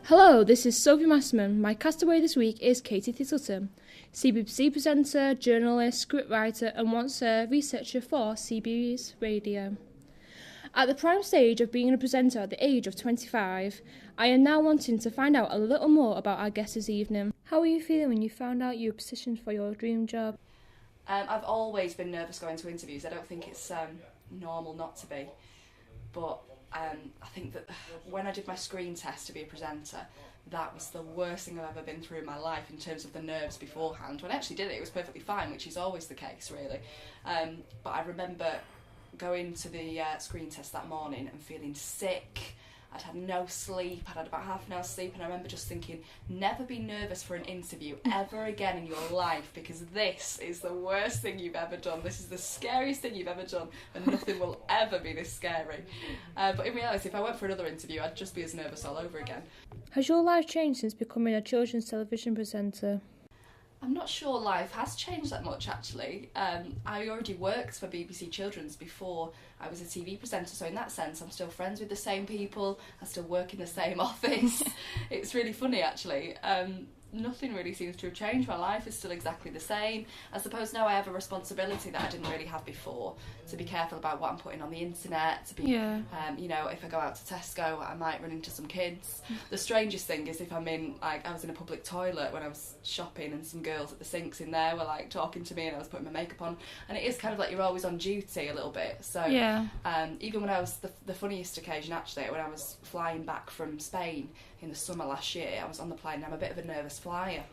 Hello, this is Sophie Masterman. My castaway this week is Katie Thistleton, CBBC presenter, journalist, scriptwriter and once a researcher for CBeebies Radio. At the prime stage of being a presenter at the age of 25, I am now wanting to find out a little more about our guest this evening. How are you feeling when you found out you were positioned for your dream job? I've always been nervous going to interviews. I don't think it's normal not to be, but I think that when I did my screen test to be a presenter, that was the worst thing I've ever been through in my life in terms of the nerves beforehand. When I actually did it, it was perfectly fine, which is always the case, really. But I remember going to the screen test that morning and feeling sick. I'd had no sleep, I'd had about half an hour's sleep, and I remember just thinking, never be nervous for an interview ever again in your life, because this is the worst thing you've ever done. This is the scariest thing you've ever done, and nothing will ever be this scary. But in reality, if I went for another interview, I'd just be as nervous all over again. Has your life changed since becoming a children's television presenter? I'm not sure life has changed that much, actually. I already worked for BBC Children's before I was a TV presenter, so in that sense I'm still friends with the same people, I still work in the same office. It's really funny, actually. Nothing really seems to have changed. My life is still exactly the same. I suppose now I have a responsibility that I didn't really have before, to be careful about what I'm putting on the internet, to be, you know, if I go out to Tesco, I might run into some kids. The strangest thing is if I'm in, like, I was in a public toilet when I was shopping and some girls at the sinks in there were, like, talking to me and I was putting my makeup on, and it is kind of like you're always on duty a little bit. So, even when I was, the funniest occasion, actually, when I was flying back from Spain in the summer last year, I was on the plane and I'm a bit of a nervous flyer,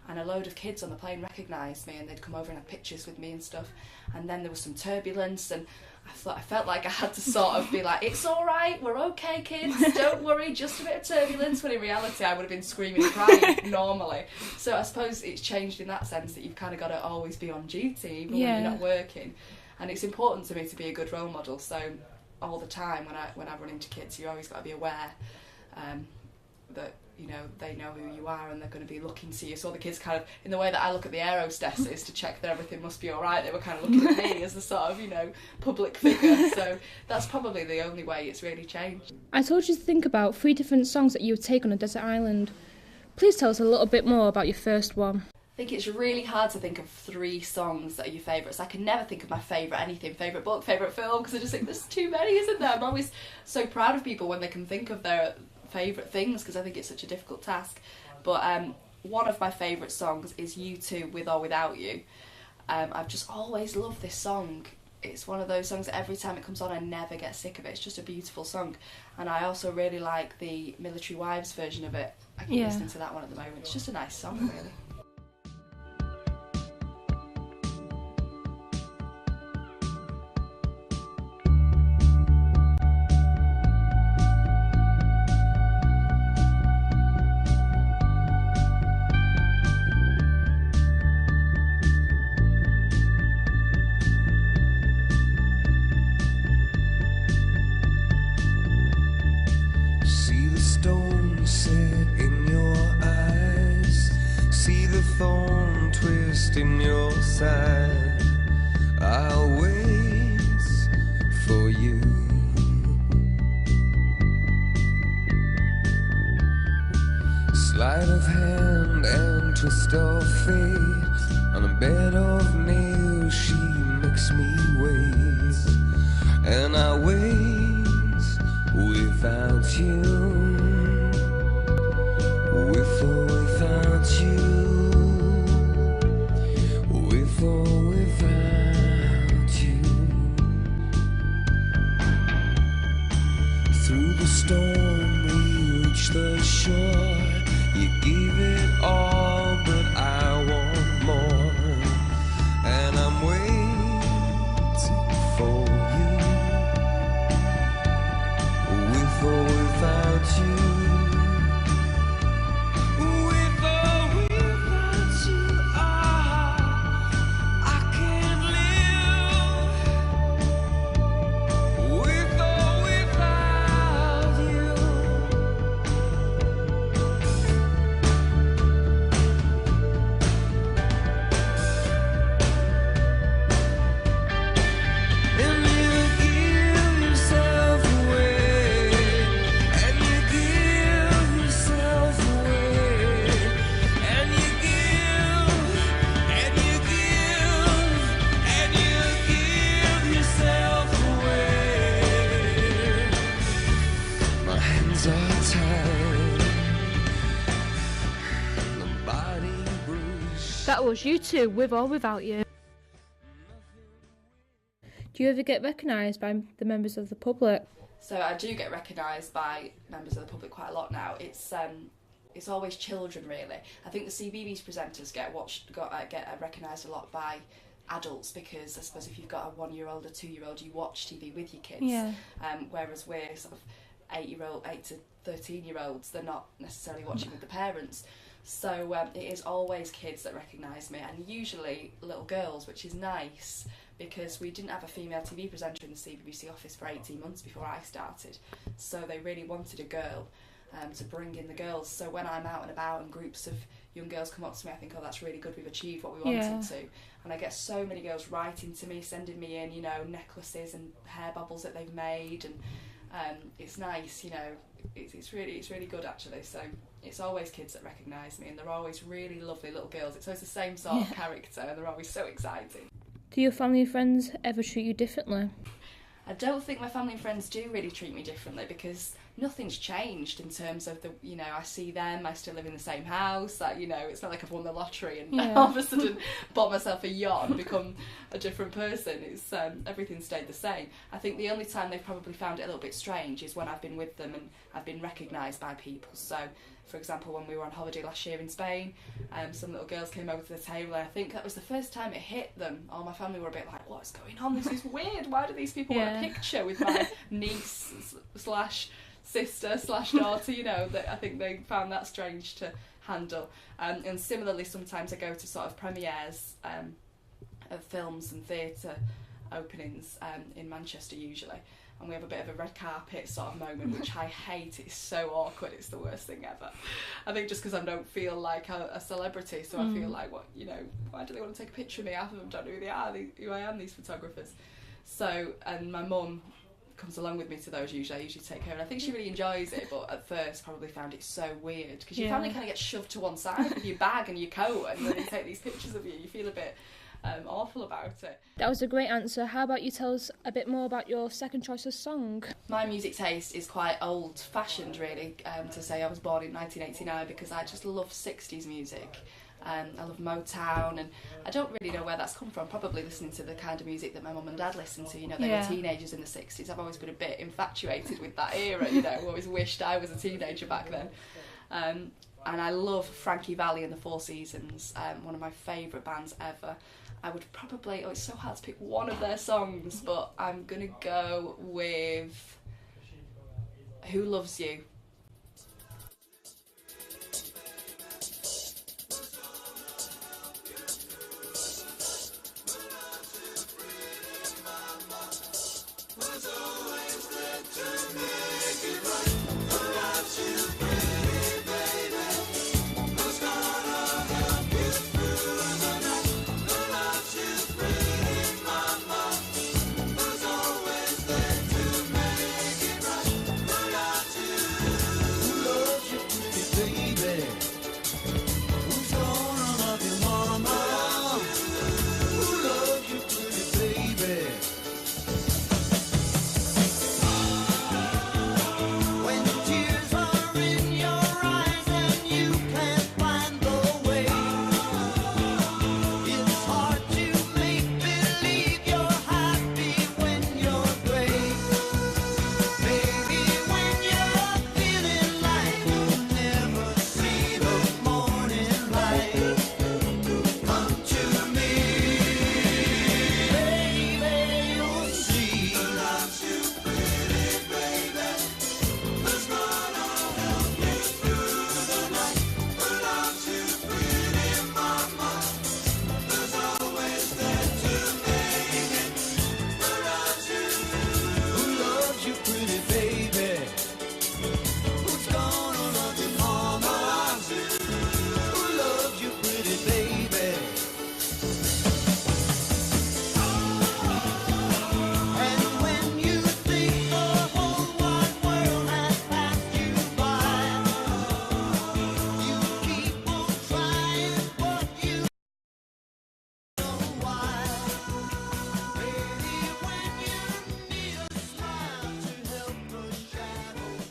and a load of kids on the plane recognised me and they'd come over and have pictures with me and stuff, and then there was some turbulence and I felt like I had to sort of be like, it's alright, we're okay kids, don't worry, just a bit of turbulence, when in reality I would have been screaming and crying normally. So I suppose it's changed in that sense, that you've kind of got to always be on duty even when you're not working, and it's important to me to be a good role model. So all the time when I run into kids, you always got to be aware that, you know, they know who you are and they're going to be looking to you. So the kids kind of, in the way that I look at the air hostesses to check that everything must be alright, they were kind of looking at me as the sort of, you know, public figure. So that's probably the only way it's really changed. I told you to think about 3 different songs that you would take on a desert island. Please tell us a little bit more about your first one. I think it's really hard to think of 3 songs that are your favourites. I can never think of my favourite anything, favourite book, favourite film, because I just think there's too many, isn't there? I'm always so proud of people when they can think of their favourite things, because I think it's such a difficult task. But one of my favourite songs is U2, With or Without You. I've just always loved this song. It's one of those songs that every time it comes on I never get sick of it. It's just a beautiful song. And I also really like the Military Wives version of it. I keep listening to that one at the moment. It's just a nice song, really. In your side, I'll wait for you. Sleight of hand and twist of fate, on a bed of nails she makes me wait, and I wait without you, with or without you. Storm, we reach the shore. You give it all, but I want more, and I'm waiting for you, with or without you. That was U2, With or Without You. Do you ever get recognised by the members of the public? So I do get recognised by members of the public quite a lot now. It's always children, really. I think the CBeebies presenters get recognised a lot by adults, because I suppose if you've got a 1-year-old or 2-year-old, you watch TV with your kids. Yeah. Whereas we're sort of 8 to 13-year-olds, they're not necessarily watching with the parents. So it is always kids that recognise me, and usually little girls, which is nice, because we didn't have a female TV presenter in the CBBC office for 18 months before I started. So they really wanted a girl to bring in the girls. So when I'm out and about and groups of young girls come up to me, I think, oh, that's really good, we've achieved what we wanted to. And I get so many girls writing to me, sending me in, necklaces and hair bubbles that they've made, and it's nice, it's really good, actually. So it's always kids that recognise me, and they're always really lovely little girls. It's always the same sort of character, and they're always so exciting. Do your family and friends ever treat you differently? I don't think my family and friends do really treat me differently, because nothing's changed in terms of I see them, I still live in the same house, it's not like I've won the lottery and all of a sudden bought myself a yacht and become a different person. It's everything stayed the same. I think the only time they've probably found it a little bit strange is when I've been with them and I've been recognised by people. So, for example, when we were on holiday last year in Spain, some little girls came over to the table, and I think that was the first time it hit them. All my family were a bit like, what's going on? This is weird. Why do these people want a picture with my niece / sister / daughter? That I think they found that strange to handle. And similarly, sometimes I go to sort of premieres of films and theatre openings in Manchester usually, and we have a bit of a red carpet sort of moment, which I hate. It's so awkward. It's the worst thing ever. I think just because I don't feel like a celebrity, so I feel like, why do they want to take a picture of me? Half of them don't know who they are, who I am, these photographers. So, and my mum comes along with me to those usually. I usually take her, and I think she really enjoys it, but at first probably found it so weird, because your family kind of gets shoved to one side with your bag and your coat, and then they take these pictures of you. You feel a bit awful about it. That was a great answer. How about you tell us a bit more about your second choice of song? My music taste is quite old-fashioned, really, to say I was born in 1989, because I just love 60s music. I love Motown, and I don't really know where that's come from. Probably listening to the kind of music that my mum and dad listened to. They were teenagers in the 60s. I've always been a bit infatuated with that era. Always wished I was a teenager back then. And I love Frankie Valli and the Four Seasons, one of my favourite bands ever. I would probably, it's so hard to pick one of their songs, but I'm going to go with Who Loves You.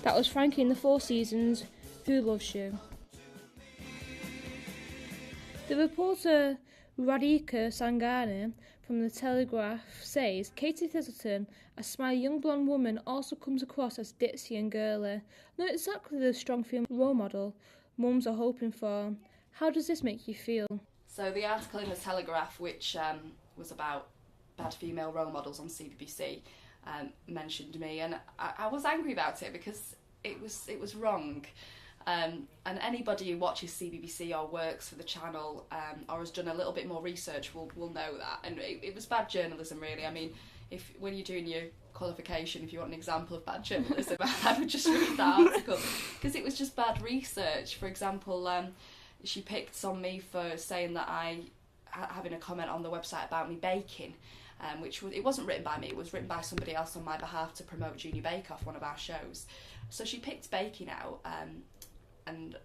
That was Frankie and the Four Seasons, Who Loves You. The reporter Radhika Sangani from The Telegraph says Katie Thistleton, a smiley young blonde woman, also comes across as ditzy and girly. Not exactly the strong female role model mums are hoping for. How does this make you feel? So the article in The Telegraph, which was about bad female role models on CBBC, mentioned me, and I was angry about it because it was wrong. And anybody who watches CBBC or works for the channel or has done a little bit more research will know that. And it was bad journalism, really. I mean, when you're doing your qualification, if you want an example of bad journalism, I would just read that article, because it was just bad research. For example, she picked on me for saying that having a comment on the website about me baking, it wasn't written by me, it was written by somebody else on my behalf to promote Junior Bake Off, one of our shows. So she picked baking out and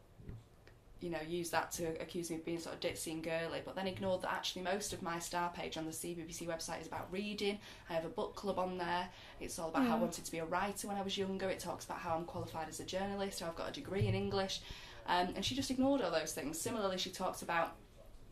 used that to accuse me of being sort of ditzy and girly, but then ignored that actually most of my star page on the CBBC website is about reading. I have a book club on there. It's all about how I wanted to be a writer when I was younger. It talks about how I'm qualified as a journalist, how I've got a degree in English, and she just ignored all those things. Similarly, she talks about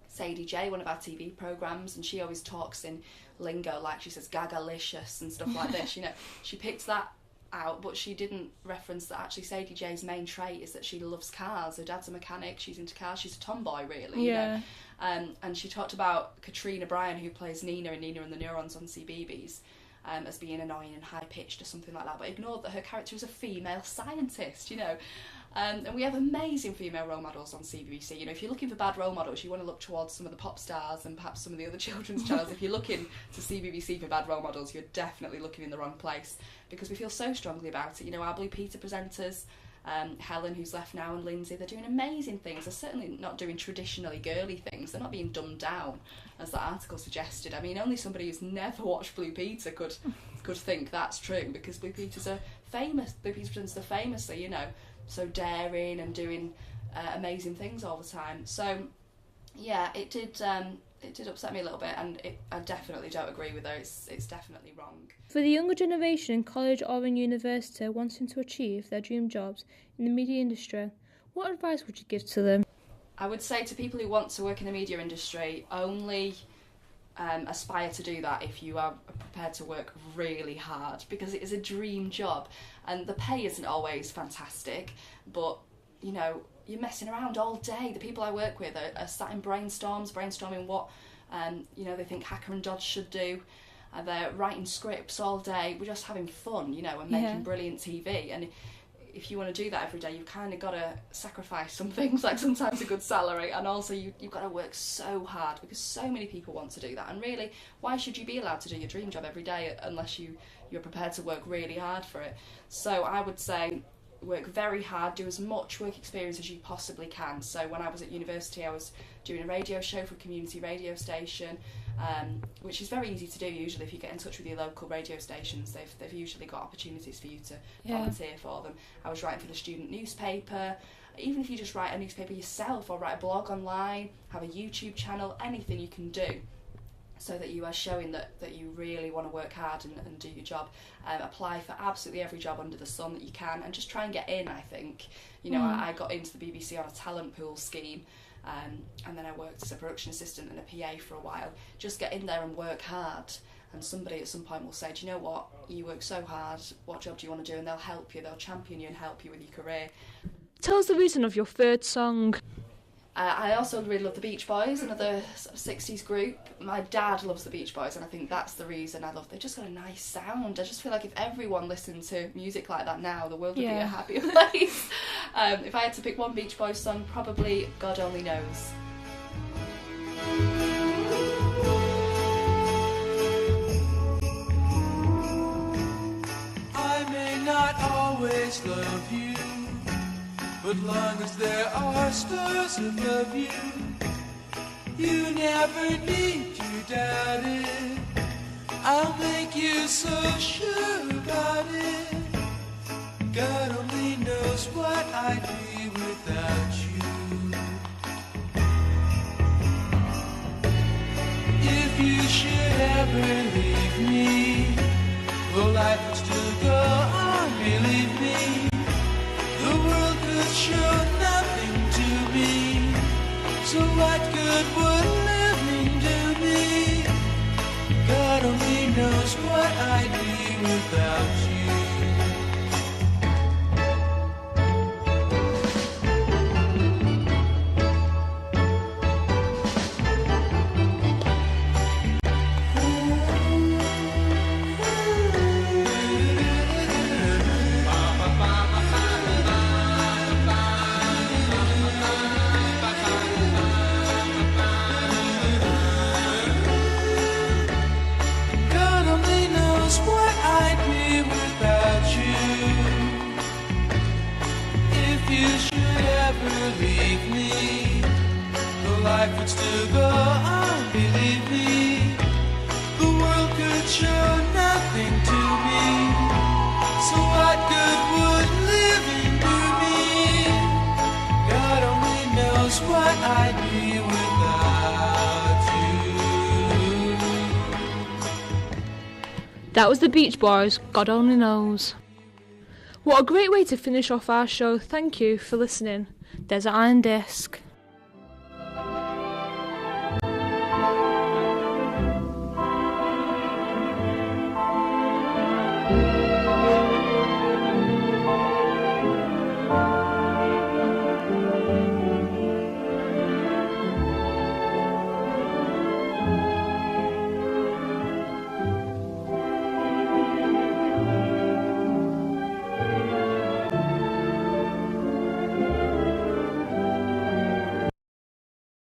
Sadie J, one of our TV programmes, and she always talks in lingo, like she says gagalicious and stuff like this. She picked that out, but she didn't reference that actually Sadie J's main trait is that she loves cars. Her dad's a mechanic, she's into cars, she's a tomboy, really. Yeah. And she talked about Katrina Bryan, who plays Nina in Nina and the Neurons on CBeebies, as being annoying and high-pitched or something like that, but ignored that her character is a female scientist, And we have amazing female role models on CBBC. If you're looking for bad role models, you want to look towards some of the pop stars and perhaps some of the other children's channels. If you're looking to CBBC for bad role models, you're definitely looking in the wrong place, because we feel so strongly about it. Our Blue Peter presenters, Helen, who's left now, and Lindsay, they're doing amazing things. They're certainly not doing traditionally girly things. They're not being dumbed down, as that article suggested. I mean, only somebody who's never watched Blue Peter could think that's true, because Blue Peter presenters are famously, so daring and doing amazing things all the time. So, yeah, it did upset me a little bit, and I definitely don't agree with her. It's definitely wrong. For the younger generation in college or in university wanting to achieve their dream jobs in the media industry, what advice would you give to them? I would say to people who want to work in the media industry, only aspire to do that if you are prepared to work really hard, because it is a dream job, and the pay isn't always fantastic, but you're messing around all day. The people I work with are sat in brainstorming what they think Hacker and Dodge should do. They're writing scripts all day. We're just having fun, and making brilliant TV. And if you want to do that every day, you've kind of got to sacrifice some things, like sometimes a good salary, and also you've got to work so hard, because so many people want to do that. And really, why should you be allowed to do your dream job every day unless you're prepared to work really hard for it? So I would say work very hard, do as much work experience as you possibly can. So when I was at university, I was doing a radio show for a community radio station, which is very easy to do usually if you get in touch with your local radio stations. They've usually got opportunities for you to volunteer for them. I was writing for the student newspaper. Even if you just write a newspaper yourself or write a blog online, have a YouTube channel, anything you can do so that you are showing that you really want to work hard and do your job. Apply for absolutely every job under the sun that you can, and just try and get in, I think. I got into the BBC on a talent pool scheme, and then I worked as a production assistant and a PA for a while. Just get in there and work hard, and somebody at some point will say, do you know what, you work so hard, what job do you want to do? And they'll help you, they'll champion you and help you with your career. Tell us the reason of your third song. I also really love the Beach Boys, another sort of 60s group. My dad loves the Beach Boys, and I think that's the reason I love them. They've just got a nice sound. I just feel like if everyone listened to music like that now, the world would be a happier place. If I had to pick one Beach Boys song, probably God Only Knows. I may not always love you, but long as there are stars above you, you never need to doubt it. I'll make you so sure about it. God only knows what I'd be without you. If you should ever leave me, well, life will still go on, believe me. The world could show nothing to me, so what good good would living do me? God only knows what I'd be without you. God only knows what I'd be without you. If you should ever leave me, the life would still go on, believe me. The world could show nothing to me. So what good would living do me? God only knows what I'd be without you. That was the Beach Boys, God Only Knows. What a great way to finish off our show. Thank you for listening. Desert Iron Disc.